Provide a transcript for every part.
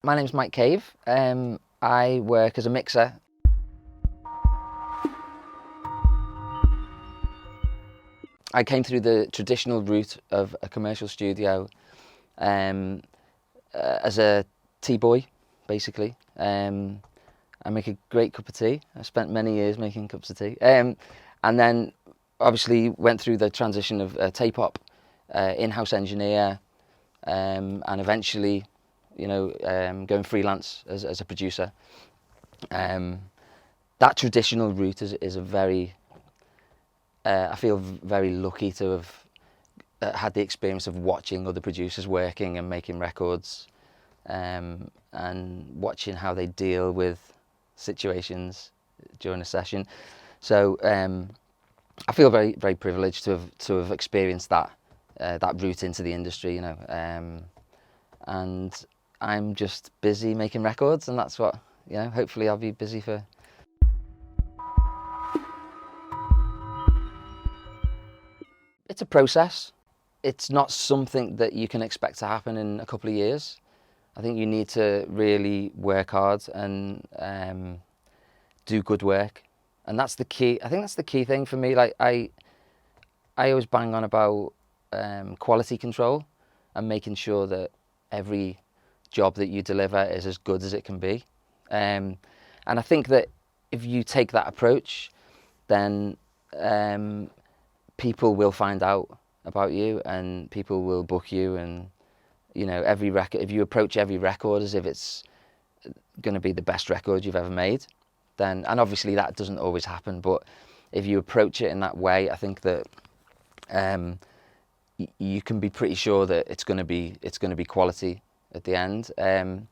My name's Mike Cave. I work as a mixer. I came through the traditional route of a commercial studio as a tea boy, basically. I make a great cup of tea. I spent many years making cups of tea. And then obviously went through the transition of tape op, in-house engineer, and eventually, going freelance as a producer. That traditional route is a very, I feel very lucky to have had the experience of watching other producers working and making records, and watching how they deal with situations during a session. So I feel very, very privileged to have experienced that route into the industry, and I'm just busy making records, and that's what, hopefully I'll be busy for. It's a process. It's not something that you can expect to happen in a couple of years. I think you need to really work hard and do good work, and that's the key. I think that's the key thing for me. Like I always bang on about quality control and making sure that every job that you deliver is as good as it can be. And I think that if you take that approach, then people will find out about you and people will book you. And every record, if you approach every record as if it's going to be the best record you've ever made, then, and obviously that doesn't always happen, but if you approach it in that way, I think that you can be pretty sure that it's going to be quality at the end, and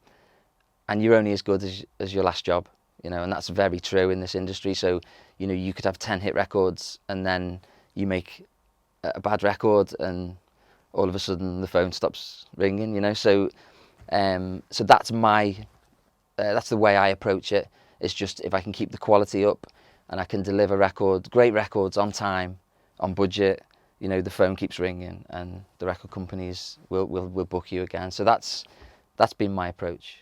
you're only as good as your last job, and that's very true in this industry. So you could have 10 hit records and then you make a bad record and all of a sudden the phone stops ringing, so that's that's the way I approach it. It's just, if I can keep the quality up and I can deliver great records on time, on budget, the phone keeps ringing and the record companies will book you again. So that's been my approach.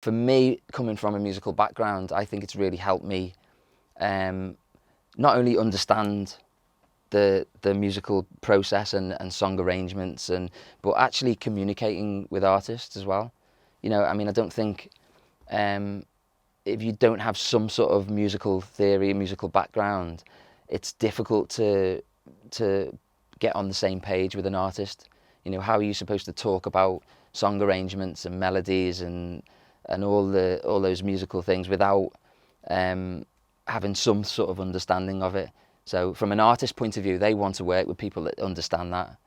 For me, coming from a musical background, I think it's really helped me not only understand the musical process and song arrangements, but actually communicating with artists as well. I don't think if you don't have some sort of musical theory, musical background, it's difficult to get on the same page with an artist. How are you supposed to talk about song arrangements and melodies and all those musical things without having some sort of understanding of it? So from an artist point of view, they want to work with people that understand that.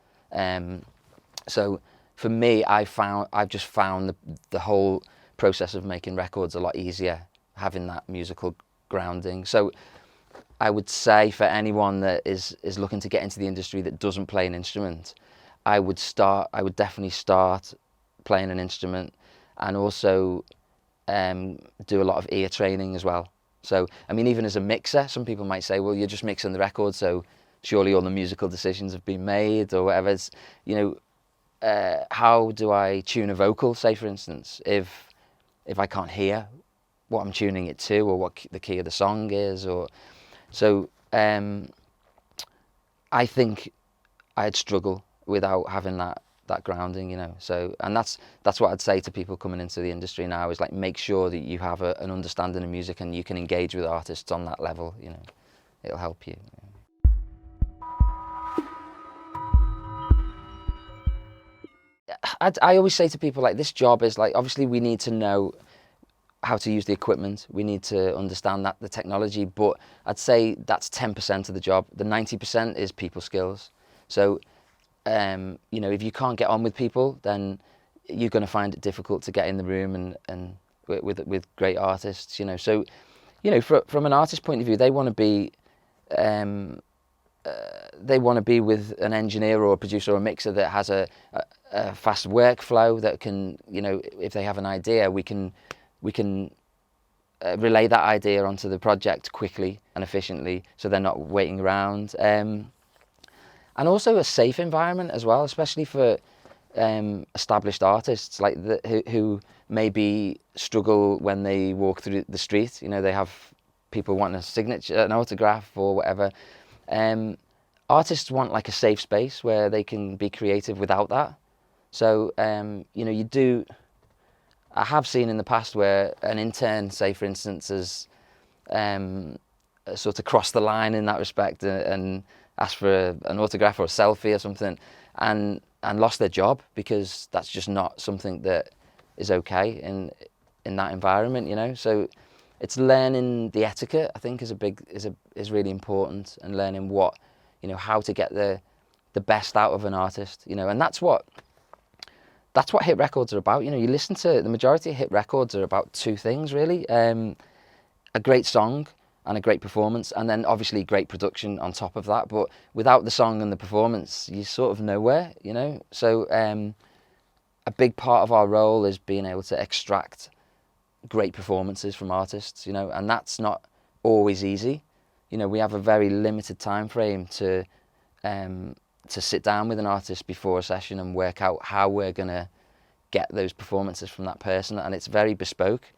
So for me, I've just found the whole process of making records a lot easier, having that musical grounding. So I would say for anyone that is looking to get into the industry that doesn't play an instrument, I would definitely start playing an instrument, and also do a lot of ear training as well. So, even as a mixer, some people might say, well, you're just mixing the record, so surely all the musical decisions have been made or whatever. It's, how do I tune a vocal, say, for instance, if I can't hear what I'm tuning it to or what the key of the song is? So I think I'd struggle without having that grounding, So, and that's what I'd say to people coming into the industry now, is like, make sure that you have an understanding of music and you can engage with artists on that level. It'll help you. I always say to people, like, this job is like, obviously we need to know how to use the equipment, we need to understand the technology, but I'd say that's 10% of the job. The 90% is people skills. So if you can't get on with people, then you're going to find it difficult to get in the room and with great artists. So from an artist point of view, they want to be with an engineer or a producer or a mixer that has a fast workflow that can, if they have an idea, we can relay that idea onto the project quickly and efficiently, so they're not waiting around. and also a safe environment as well, especially for established artists like who maybe struggle when they walk through the street. You know, they have people wanting a signature, an autograph or whatever. Artists want like a safe space where they can be creative without that. So, you know, I have seen in the past where an intern, say for instance, has sort of crossed the line in that respect and asked for an autograph or a selfie or something, and lost their job because that's just not something that is okay in that environment, you know. So it's learning the etiquette, I think, is really important, and learning what, you know, how to get the best out of an artist, you know. And that's what hit records are about. You know, you listen to the majority of hit records are about two things really: a great song and a great performance, and then obviously great production on top of that. But without the song and the performance, you're sort of nowhere, you know. So a big part of our role is being able to extract great performances from artists, you know, and that's not always easy. You know, we have a very limited time frame to sit down with an artist before a session and work out how we're gonna get those performances from that person, and it's very bespoke.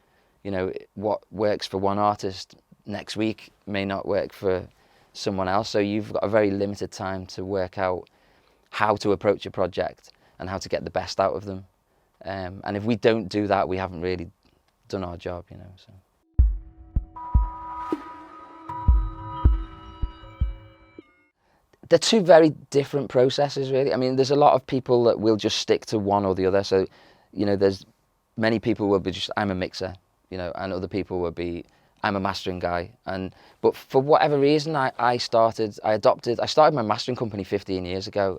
You know, what works for one artist next week may not work for someone else, so you've got a very limited time to work out how to approach a project and how to get the best out of them. And if we don't do that, we haven't really done our job, you know. So. They're two very different processes, really. I mean, there's a lot of people that will just stick to one or the other. So, you know, there's many people will be just, I'm a mixer, you know, and other people will be, I'm a mastering guy. But for whatever reason, I started my mastering company 15 years ago.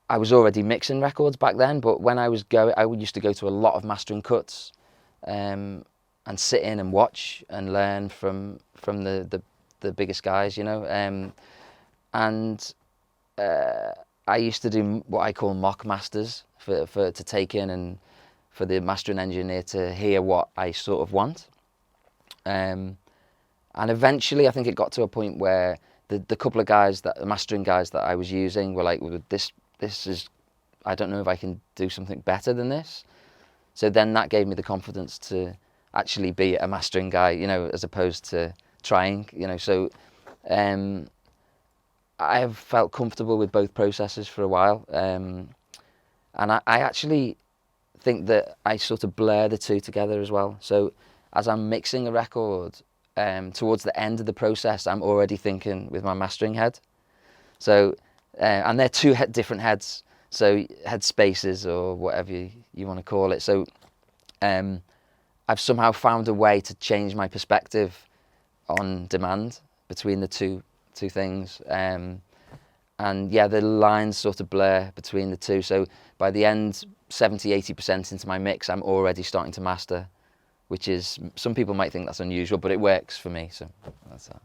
I was already mixing records back then, but when I used to go to a lot of mastering cuts, and sit in and watch and learn from the biggest guys, you know. I used to do what I call mock masters to take in and for the mastering engineer to hear what I sort of want. And eventually I think it got to a point where the couple of guys, the mastering guys that I was using were like, well, this is, I don't know if I can do something better than this. So then that gave me the confidence to actually be a mastering guy, you know, as opposed to trying, you know. So I have felt comfortable with both processes for a while. And I actually think that I sort of blur the two together as well. So as I'm mixing a record, towards the end of the process, I'm already thinking with my mastering head. So, and they're two different heads, so head spaces or whatever you want to call it. So I've somehow found a way to change my perspective on demand between the two things. And yeah, the lines sort of blur between the two. So by the end, 70-80% into my mix, I'm already starting to master, which is, some people might think that's unusual, but it works for me, so that's that.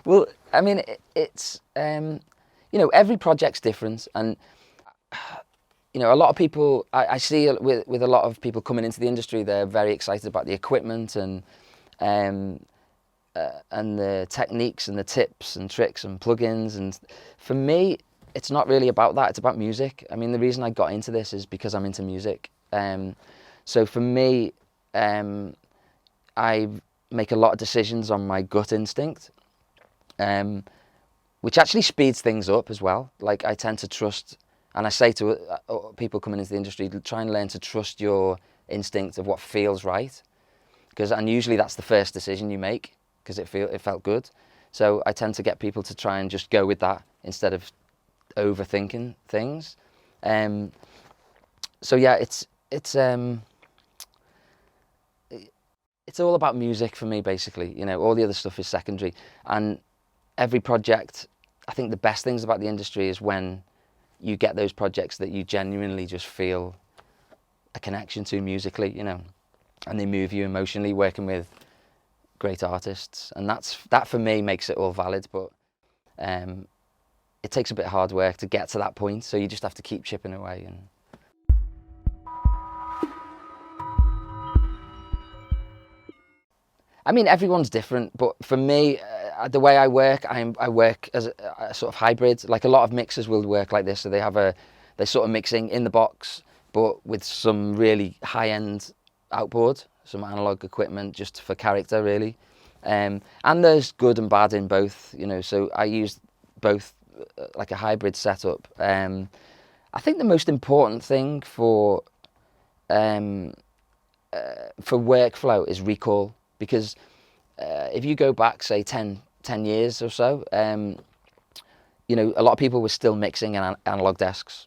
Well, I mean, it's, you know, every project's different, and, you know, a lot of people, I see with a lot of people coming into the industry, they're very excited about the equipment and the techniques and the tips and tricks and plugins, and for me, it's not really about that, it's about music. I mean, the reason I got into this is because I'm into music. So for me, I make a lot of decisions on my gut instinct, which actually speeds things up as well. Like, I tend to trust, and I say to people coming into the industry, try and learn to trust your instinct of what feels right, and usually that's the first decision you make, because it felt good. So I tend to get people to try and just go with that instead of overthinking things. So yeah, it's all about music for me, basically. You know, all the other stuff is secondary. And every project, I think the best things about the industry is when you get those projects that you genuinely just feel a connection to musically, you know, and they move you emotionally, working with great artists. And that for me makes it all valid, but it takes a bit of hard work to get to that point, so you just have to keep chipping away. And I mean, everyone's different, but for me, the way I work, I work as a sort of hybrid. Like a lot of mixers will work like this, so they're sort of mixing in the box, but with some really high-end outboard, some analog equipment just for character, really. And there's good and bad in both, you know. So I use both, like a hybrid setup. I think the most important thing for workflow is recall, because if you go back, say 10 years or so, you know, a lot of people were still mixing in analog desks,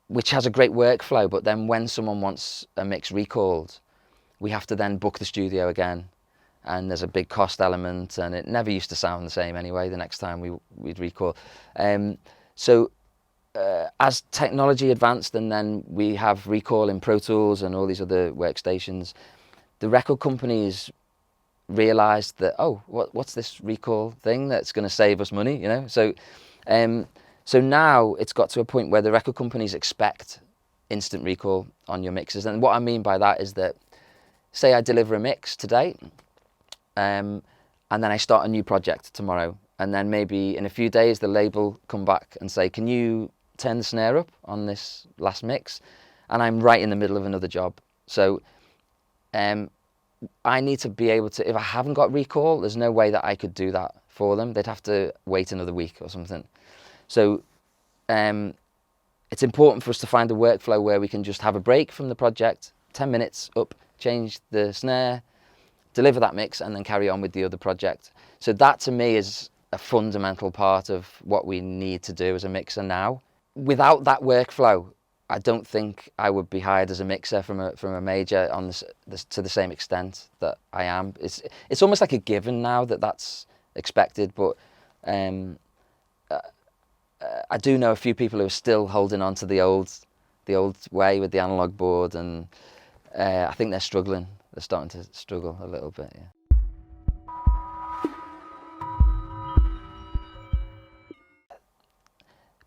which has a great workflow, but then when someone wants a mix recalled, we have to then book the studio again, and there's a big cost element, and it never used to sound the same anyway the next time we'd recall. So as technology advanced, and then we have recall in Pro Tools and all these other workstations, the record companies realized that, oh, what's this recall thing that's going to save us money, you know? So so now it's got to a point where the record companies expect instant recall on your mixes. And what I mean by that is that, say I deliver a mix today, and then I start a new project tomorrow, and then maybe in a few days the label come back and say, can you turn the snare up on this last mix? And I'm right in the middle of another job. So I need to be able to, if I haven't got recall, there's no way that I could do that for them. They'd have to wait another week or something. So it's important for us to find a workflow where we can just have a break from the project, 10 minutes up, change the snare, deliver that mix, and then carry on with the other project. So that to me is a fundamental part of what we need to do as a mixer now. Without that workflow, I don't think I would be hired as a mixer from a major on this to the same extent that I am. It's almost like a given now that that's expected, but I do know a few people who are still holding on to the old way with the analog board, and I think they're struggling. They're starting to struggle a little bit. Yeah.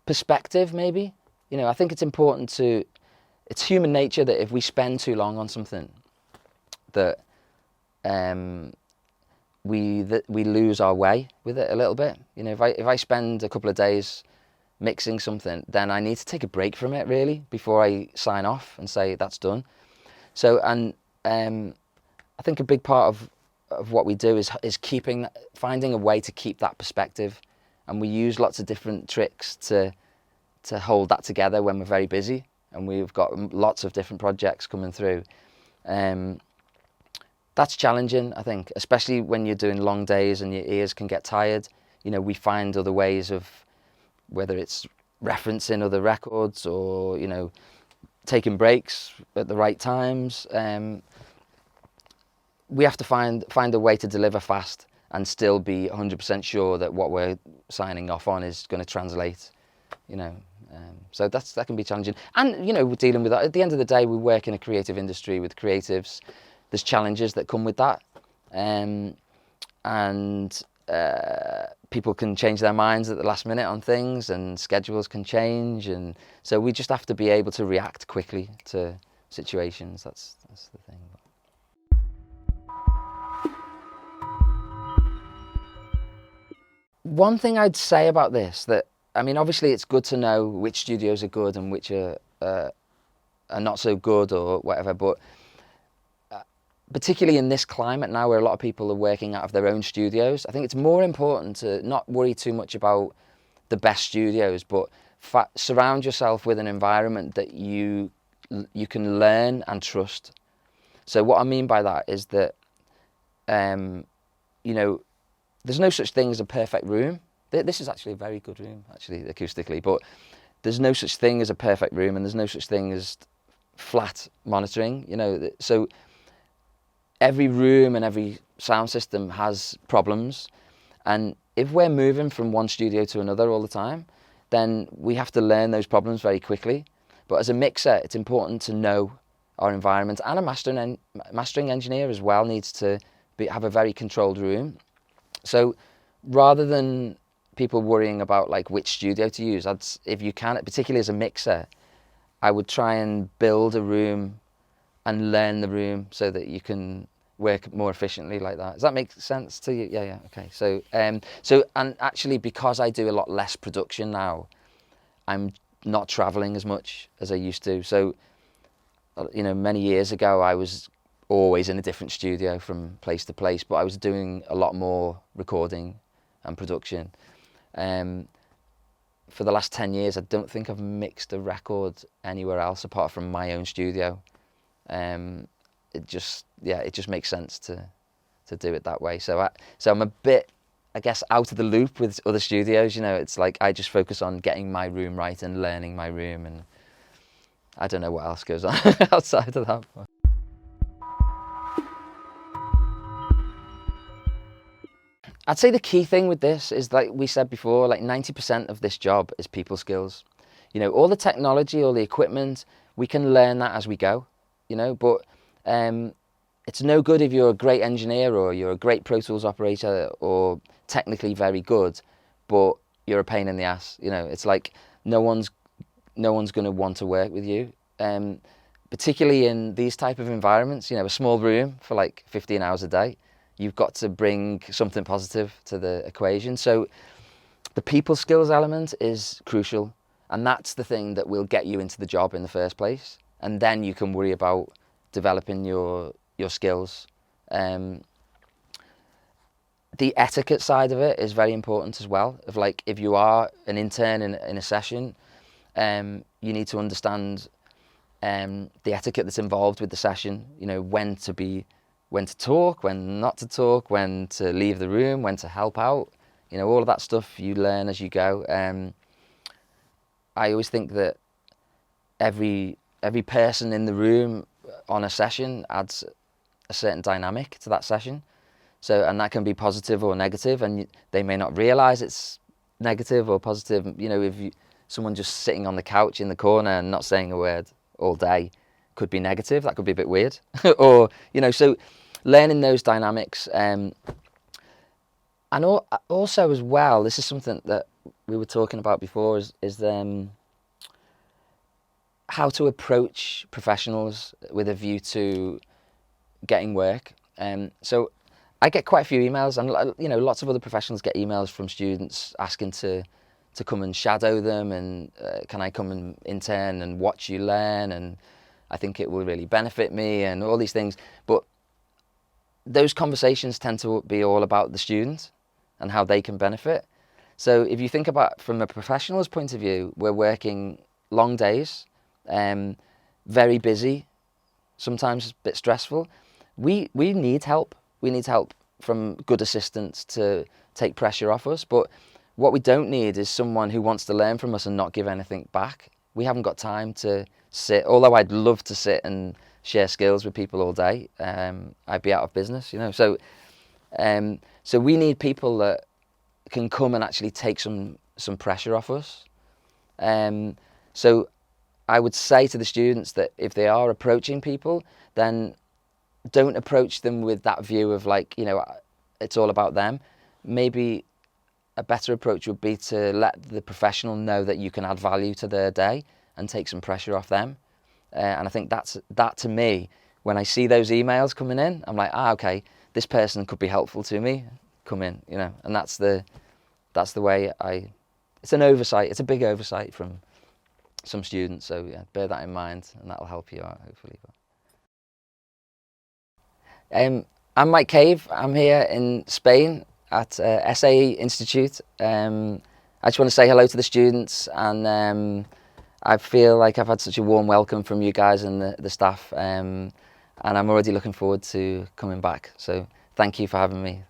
Perspective, maybe. You know, I think it's important to. It's human nature that if we spend too long on something, that we lose our way with it a little bit. You know, if I spend a couple of days mixing something, then I need to take a break from it really before I sign off and say that's done. So, and I think a big part of what we do is finding a way to keep that perspective, and we use lots of different tricks to hold that together when we're very busy and we've got lots of different projects coming through. That's challenging, I think, especially when you're doing long days and your ears can get tired. You know, we find other ways of, whether it's referencing other records or, you know, taking breaks at the right times. We have to find a way to deliver fast and still be 100% sure that what we're signing off on is going to translate, you know. So that can be challenging. And, you know, we're dealing with that. At the end of the day, we work in a creative industry with creatives. There's challenges that come with that. And people can change their minds at the last minute on things, and schedules can change. And so we just have to be able to react quickly to situations. That's the thing. One thing I'd say about this, that, I mean, obviously it's good to know which studios are good and which are not so good or whatever, but particularly in this climate now where a lot of people are working out of their own studios, I think it's more important to not worry too much about the best studios, but surround yourself with an environment that you can learn and trust. So what I mean by that is that, you know, there's no such thing as a perfect room. This is actually a very good room, actually, acoustically, but there's no such thing as a perfect room, and there's no such thing as flat monitoring, you know. So every room and every sound system has problems, and if we're moving from one studio to another all the time, then we have to learn those problems very quickly. But as a mixer, it's important to know our environment, and a mastering engineer as well needs to have a very controlled room. So rather than people worrying about like which studio to use, if you can, particularly as a mixer, I would try and build a room and learn the room so that you can, work more efficiently like that. Does that make sense to you? Yeah, okay. So, and actually, because I do a lot less production now, I'm not traveling as much as I used to. So, you know, many years ago, I was always in a different studio from place to place, but I was doing a lot more recording and production. For the last 10 years, I don't think I've mixed a record anywhere else apart from my own studio. It just makes sense to do it that way. So I'm a bit, I guess, out of the loop with other studios. You know, it's like I just focus on getting my room right and learning my room, and I don't know what else goes on outside of that. I'd say the key thing with this is, like we said before, like 90% of this job is people skills. You know, all the technology, all the equipment, we can learn that as we go, you know, but it's no good if you're a great engineer or you're a great Pro Tools operator or technically very good, but you're a pain in the ass. You know, it's like no one's going to want to work with you, particularly in these type of environments. You know, a small room for like 15 hours a day. You've got to bring something positive to the equation. So the people skills element is crucial, and that's the thing that will get you into the job in the first place. And then you can worry about developing your skills. The etiquette side of it is very important as well. Of like, if you are an intern in a session, you need to understand the etiquette that's involved with the session. You know, when to talk, when not to talk, when to leave the room, when to help out. You know, all of that stuff you learn as you go. I always think that every person in the room on a session adds a certain dynamic to that session. So, and that can be positive or negative, and they may not realize it's negative or positive. You know, if someone just sitting on the couch in the corner and not saying a word all day could be negative. That could be a bit weird. Or, you know, so learning those dynamics. And also as well, this is something that we were talking about before, is how to approach professionals with a view to getting work. So I get quite a few emails, and you know, lots of other professionals get emails from students asking to come and shadow them, and can I come and intern and watch you learn, and I think it will really benefit me, and all these things. But those conversations tend to be all about the student and how they can benefit. So if you think about from a professional's point of view, we're working long days, very busy, sometimes a bit stressful. We need help. We need help from good assistants to take pressure off us. But what we don't need is someone who wants to learn from us and not give anything back. We haven't got time to sit, although I'd love to sit and share skills with people all day. I'd be out of business, you know. So we need people that can come and actually take some pressure off us. So I would say to the students that if they are approaching people, then don't approach them with that view of like, you know, it's all about them. Maybe a better approach would be to let the professional know that you can add value to their day and take some pressure off them. And I think that to me, when I see those emails coming in, I'm like, okay, this person could be helpful to me. Come in, you know, and that's the way it's an oversight. It's a big oversight from some students. So yeah, bear that in mind, and that'll help you out hopefully. I'm Mike Cave. I'm here in Spain at SAE Institute. I just want to say hello to the students, and I feel like I've had such a warm welcome from you guys and the staff, and I'm already looking forward to coming back. So thank you for having me.